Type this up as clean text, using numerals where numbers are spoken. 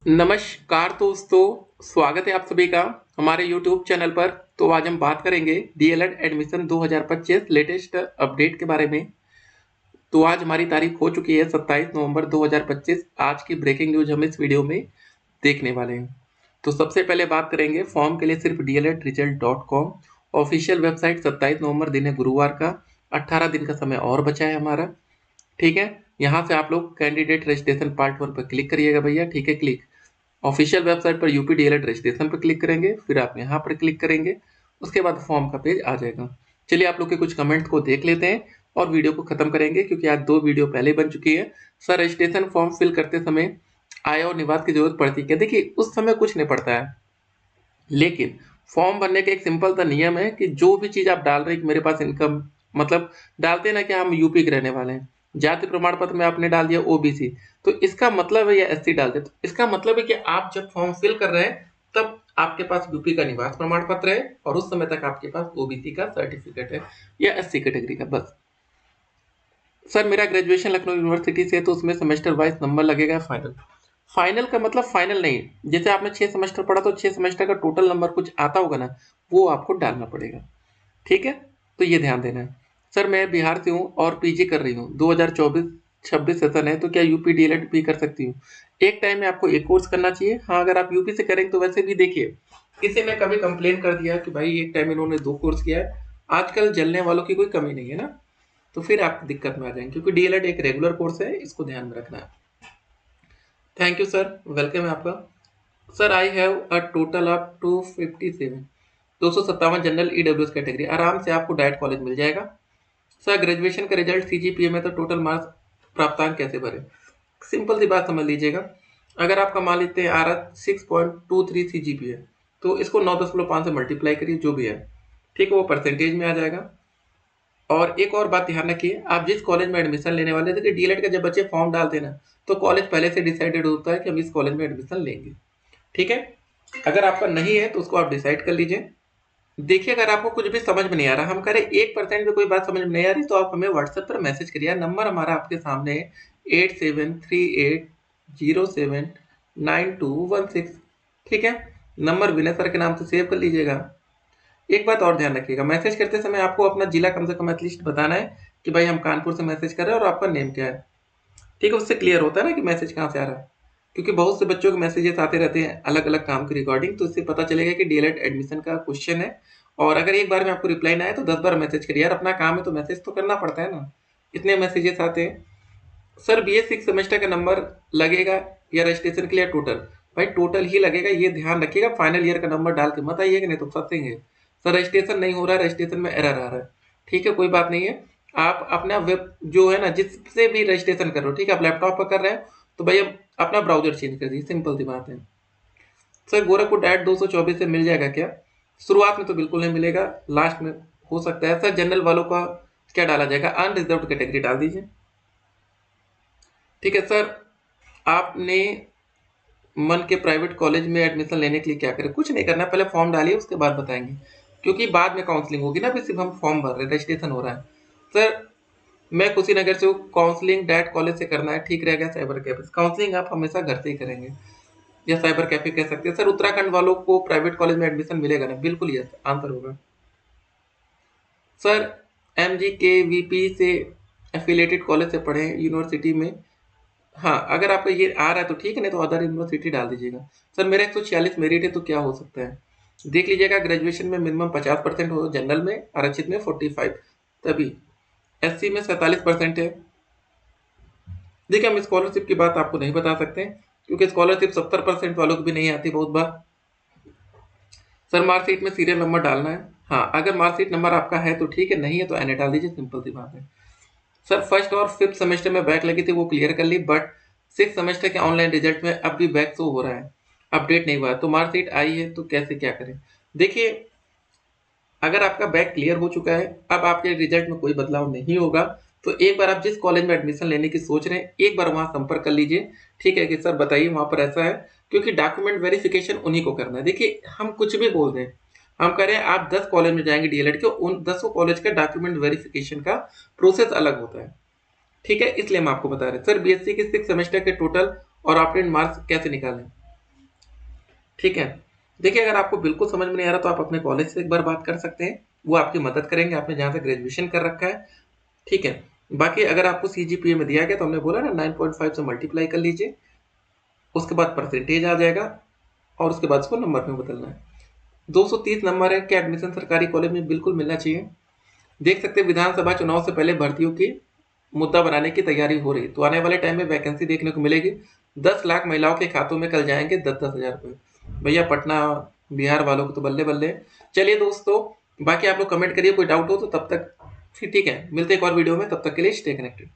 नमस्कार दोस्तों, स्वागत है आप सभी का हमारे YouTube चैनल पर। तो आज हम बात करेंगे डीएलएड एडमिशन 2025 लेटेस्ट अपडेट के बारे में। तो आज हमारी तारीख हो चुकी है 27 नवंबर 2025। आज की ब्रेकिंग न्यूज हम इस वीडियो में देखने वाले हैं। तो सबसे पहले बात करेंगे फॉर्म के लिए सिर्फ dledresult.com ऑफिशियल वेबसाइट। 27 नवंबर दिन है गुरुवार का, 18 दिन का समय और बचा है हमारा। ठीक है, यहाँ से आप लोग कैंडिडेट रजिस्ट्रेशन पार्ट 1 पर क्लिक करिएगा भैया। ठीक है, क्लिक ऑफिशियल वेबसाइट पर यूपी डीएलएड रजिस्ट्रेशन पर क्लिक करेंगे, फिर आप यहाँ पर क्लिक करेंगे, उसके बाद फॉर्म का पेज आ जाएगा। चलिए आप लोग के कुछ कमेंट्स को देख लेते हैं और वीडियो को खत्म करेंगे, क्योंकि आज 2 वीडियो पहले बन चुकी है। सर रजिस्ट्रेशन फॉर्म फिल करते समय आय और निवास की जरूरत पड़ती है? देखिए उस समय कुछ नहीं पड़ता है, लेकिन फॉर्म भरने का एक सिंपल सा नियम है कि जो भी चीज आप डाल रहे हैं कि मेरे पास इनकम, मतलब डालते हैं ना कि हम यूपी के रहने वाले हैं, जाति प्रमाण पत्र में आपने डाल दिया ओबीसी, तो इसका मतलब है, या एससी डाल दिया, तो इसका मतलब है कि आप जब फॉर्म फिल कर रहे हैं तब आपके पास यूपी का निवास प्रमाण पत्र है और उस समय तक आपके पास ओबीसी का सर्टिफिकेट है या एससी कैटेगरी का, बस। सर मेरा ग्रेजुएशन लखनऊ यूनिवर्सिटी से है, तो उसमें सेमेस्टर वाइज नंबर लगेगा। फाइनल फाइनल का मतलब फाइनल नहीं, जैसे आपने 6 सेमेस्टर पढ़ा तो 6 सेमेस्टर का टोटल नंबर कुछ आता होगा ना, वो आपको डालना पड़ेगा। ठीक है, तो ये ध्यान देना है। सर मैं बिहार से हूँ और पीजी कर रही हूँ, 2024-26 सेशन है, तो क्या यूपी डीएलएड भी कर सकती हूँ? एक टाइम में आपको एक कोर्स करना चाहिए। हाँ, अगर आप यूपी से करेंगे तो वैसे भी देखिए, किसी ने कभी कंप्लेन कर दिया कि भाई एक टाइम इन्होंने 2 कोर्स किया है, आजकल जलने वालों की कोई कमी नहीं है ना, तो फिर आप दिक्कत में आ जाएंगे, क्योंकि डीएलएड एक रेगुलर कोर्स है, इसको ध्यान में रखना है। थैंक यू सर, वेलकम है आपका। Sir I have a total of 257 257 general EWS category, आराम से आपको डायरेक्ट कॉलेज मिल जाएगा। सर ग्रेजुएशन का रिजल्ट सीजीपीए में, तो टोटल मार्क्स प्राप्तांक कैसे भरे? सिंपल सी बात समझ लीजिएगा, अगर आपका मान लेते हैं आ रहा 6.23 सीजीपीए, तो इसको 9.5 से मल्टीप्लाई करिए, जो भी है, ठीक है, वो परसेंटेज में आ जाएगा। और एक और बात ध्यान रखिए, आप जिस कॉलेज में एडमिशन लेने वाले थे, डीएलएड का जब बच्चे फॉर्म डालते हैं ना, तो कॉलेज पहले से डिसाइडेड होता है कि हम इस कॉलेज में एडमिशन लेंगे। ठीक है, अगर आपका नहीं है तो उसको आप डिसाइड कर लीजिए। देखिए अगर आपको कुछ भी समझ में नहीं आ रहा, हम करें 1% भी कोई बात समझ में नहीं आ रही, तो आप हमें व्हाट्सएप पर मैसेज करिए। नंबर हमारा आपके सामने है 8738079216। ठीक है, नंबर विनय सर के नाम से सेव कर लीजिएगा। एक बात और ध्यान रखिएगा, मैसेज करते समय आपको अपना जिला कम से कम एटलीस्ट बताना है कि भाई हम कानपुर से मैसेज कर रहे हैं और आपका नेम क्या है। ठीक है, उससे क्लियर होता है ना कि मैसेज कहाँ से आ रहा है, क्योंकि बहुत से बच्चों के मैसेजेस आते रहते हैं अलग अलग काम की रिकॉर्डिंग, तो इससे पता चलेगा कि डीएलएड एडमिशन का क्वेश्चन है। और अगर एक बार में आपको रिप्लाई ना आए तो 10 बार मैसेज करिए यार, अपना काम है तो मैसेज तो करना पड़ता है ना, इतने मैसेजेस आते हैं। सर बीए 6 सेमेस्टर का नंबर लगेगा या रजिस्ट्रेशन के लिए टोटल? भाई टोटल ही लगेगा, ये ध्यान रखिएगा, फाइनल ईयर का नंबर डाल के मत आइएगा, नहीं तो फंसेंगे। सर रजिस्ट्रेशन नहीं हो रहा है, रजिस्ट्रेशन में एरर आ रहा है, ठीक है, कोई बात नहीं है। आप अपना वेब जो है ना, जिससे भी रजिस्ट्रेशन कर रहे हो, ठीक है, आप लैपटॉप पर कर रहे हैं तो भाई अब अपना ब्राउजर चेंज कर दीजिए, सिंपल सी बात है। सर गोरखपुर डायरेक्ट 224 से मिल जाएगा क्या? शुरुआत में तो बिल्कुल नहीं मिलेगा, लास्ट में हो सकता है। सर जनरल वालों का क्या डाला जाएगा? अनरिजर्व्ड कैटेगरी डाल दीजिए। ठीक है सर, आपने मन के प्राइवेट कॉलेज में एडमिशन लेने के लिए क्या करें? कुछ नहीं करना, पहले फॉर्म डालिए, उसके बाद बताएंगे, क्योंकि बाद में काउंसलिंग होगी ना, अभी सिर्फ हम फॉर्म भर रहे हैं, रजिस्ट्रेशन हो रहा है। सर मैं कुशीनगर से हूँ, काउंसलिंग डायरेक्ट कॉलेज से करना है, ठीक रहेगा साइबर कैफे? काउंसलिंग आप हमेशा घर से ही करेंगे, या साइबर कैफे कह सकते हैं। सर उत्तराखंड वालों को प्राइवेट कॉलेज में एडमिशन मिलेगा ना? बिल्कुल यस आंसर होगा। सर एमजी के वीपी से एफिलेटेड कॉलेज से पढ़े यूनिवर्सिटी में, हाँ अगर आपका ये आ रहा है तो ठीक है, नहीं तो अदर यूनिवर्सिटी डाल दीजिएगा। सर मेरा 146 मेरिट है, तो क्या हो सकता है? देख लीजिएगा, ग्रेजुएशन में मिनिमम 50% हो, जनरल में, आरक्षित में 45, तभी एससी में 47% है। देखिए हम स्कॉलरशिप की बात आपको नहीं बता सकते, क्योंकि स्कॉलरशिप 70% वालों को भी नहीं आती बहुत बार। सर मार्कशीट में सीरियल नंबर डालना है, हाँ अगर मार्कशीट नंबर आपका है तो ठीक है, नहीं है तो एनए डाल दीजिए, सिंपल सी बात है। सर फर्स्ट और 5th सेमेस्टर में बैक लगी थी, वो क्लियर कर ली, बट 6th सेमेस्टर के ऑनलाइन रिजल्ट में अब भी बैक शो हो रहा है, अपडेट नहीं हुआ है, तो मार्कशीट आई है तो कैसे क्या करें? देखिए अगर आपका बैक क्लियर हो चुका है, अब आपके रिजल्ट में कोई बदलाव नहीं होगा, तो एक बार आप जिस कॉलेज में एडमिशन लेने की सोच रहे हैं, एक बार वहां संपर्क कर लीजिए। ठीक है कि सर बताइए वहां पर ऐसा है, क्योंकि डॉक्यूमेंट वेरिफिकेशन उन्हीं को करना है। देखिए हम कुछ भी बोल दें, हम कह रहे हैं आप 10 कॉलेज में जाएंगे डीएलएड के, उन 10 कॉलेज का डॉक्यूमेंट वेरिफिकेशन का प्रोसेस अलग होता है। ठीक है, इसलिए हम आपको बता रहे हैं। सर बीएससी के 6 सेमेस्टर के टोटल और ऑप्टेंड मार्क्स कैसे निकालें? ठीक है। देखिए, अगर आपको बिल्कुल समझ में नहीं आ रहा तो आप अपने कॉलेज से एक बार बात कर सकते हैं, वो आपकी मदद करेंगे, आपने जहाँ से ग्रेजुएशन कर रखा है। ठीक है। बाकी अगर आपको सीजीपीए में दिया गया तो हमने बोला ना 9.5 से मल्टीप्लाई कर लीजिए, उसके बाद परसेंटेज आ जाएगा और उसके बाद उसको नंबर में बदलना है। 230 नंबर है कि एडमिशन सरकारी कॉलेज में बिल्कुल मिलना चाहिए। देख सकते हैं विधानसभा चुनाव से पहले भर्तियों की मुद्दा बनाने की तैयारी हो रही है, तो आने वाले टाइम में वैकेंसी देखने को मिलेगी। 10 लाख महिलाओं के खातों में कल जाएंगे 10-10 हजार रुपये। भैया पटना बिहार वालों को तो बल्ले बल्ले। चलिए दोस्तों, बाकी आप लोग कमेंट करिए, कोई डाउट हो तो तब तक फिर ठीक है, मिलते हैं एक और वीडियो में, तब तक के लिए स्टे कनेक्टेड।